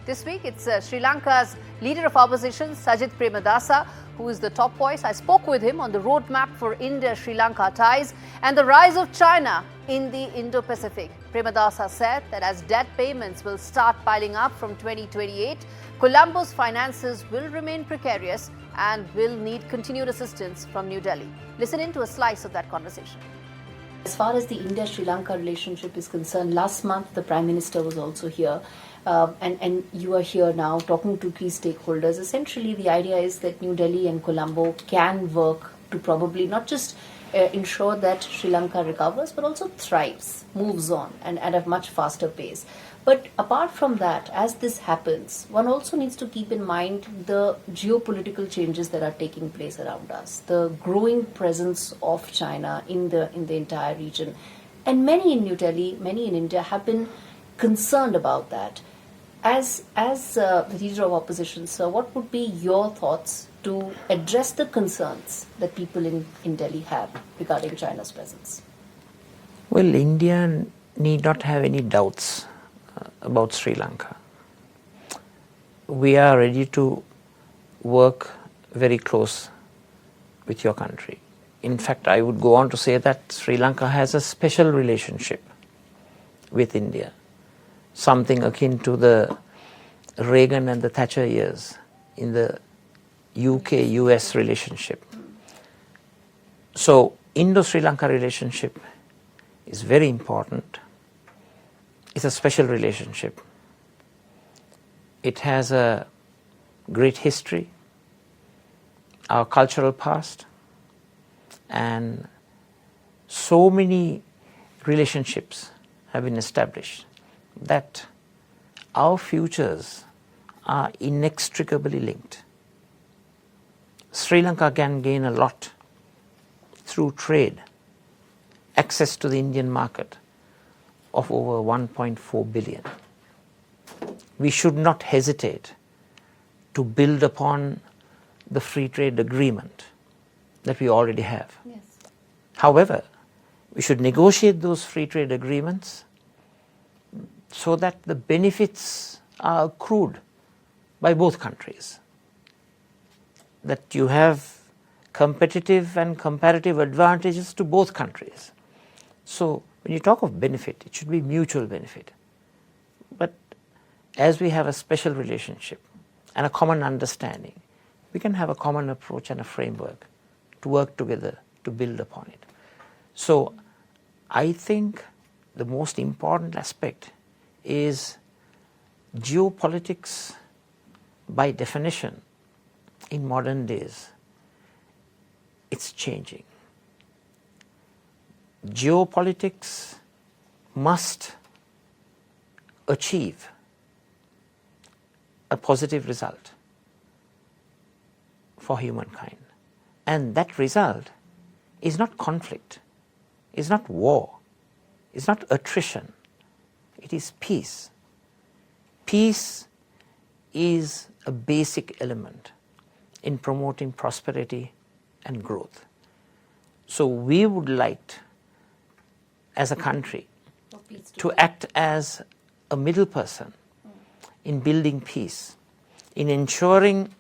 This week, it's Sri Lanka's leader of opposition, Sajith Premadasa, who is the top voice. I spoke with him on the roadmap for India-Sri Lanka ties and the rise of China in the Indo-Pacific. Premadasa said that as debt payments will start piling up from 2028, Colombo's finances will remain precarious and will need continued assistance from New Delhi. Listen in to a slice of that conversation. As far as the India-Sri Lanka relationship is concerned, last month the Prime Minister was also here. And you are here now talking to key stakeholders. Essentially, the idea is that New Delhi and Colombo can work to probably not just ensure that Sri Lanka recovers, but also thrives, moves on, and at a much faster pace. But apart from that, as this happens, one also needs to keep in mind the geopolitical changes that are taking place around us, the growing presence of China in the entire region. And many in New Delhi, many in India have been concerned about that. As the leader of opposition, sir, what would be your thoughts to address the concerns that people in Delhi have regarding China's presence? Well, India need not have any doubts about Sri Lanka. We are ready to work very close with your country. In fact, I would go on to say that Sri Lanka has a special relationship with India, something akin to the Reagan and the Thatcher years in the UK-US relationship. So, Indo-Sri Lanka relationship is very important. It's a special relationship. It has a great history, our cultural past, and so many relationships have been established that our futures are inextricably linked. Sri Lanka can gain a lot through trade, access to the Indian market of over 1.4 billion. We should not hesitate to build upon the free trade agreement that we already have. Yes. However, we should negotiate those free trade agreements so that the benefits are accrued by both countries. That you have competitive and comparative advantages to both countries. So when you talk of benefit, it should be mutual benefit. But as we have a special relationship and a common understanding, we can have a common approach and a framework to work together to build upon it. So I think the most important aspect is geopolitics by definition in modern days. It's changing. Geopolitics must achieve a positive result for humankind. And that result is not conflict, is not war, is not attrition, it is peace. Peace is a basic element in promoting prosperity and growth. So we would like, as a country, to act as a middle person in building peace, in ensuring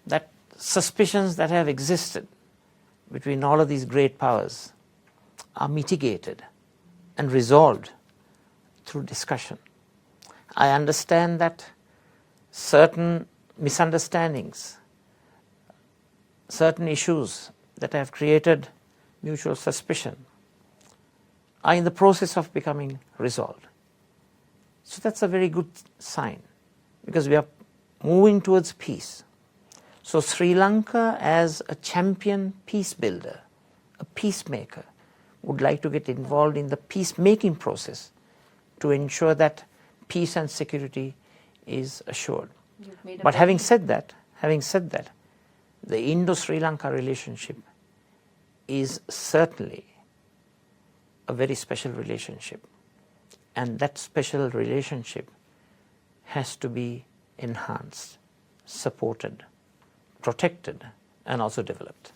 that suspicions that have existed between all of these great powers are mitigated and resolved through discussion. I understand that certain misunderstandings, certain issues that have created mutual suspicion are in the process of becoming resolved. So that's a very good sign because we are moving towards peace. So Sri Lanka as a champion peace builder, a peacemaker, would like to get involved in the peacemaking process to ensure that peace and security is assured. But having said that, the Indo-Sri Lanka relationship is certainly a very special relationship. And that special relationship has to be enhanced, supported, protected, and also developed.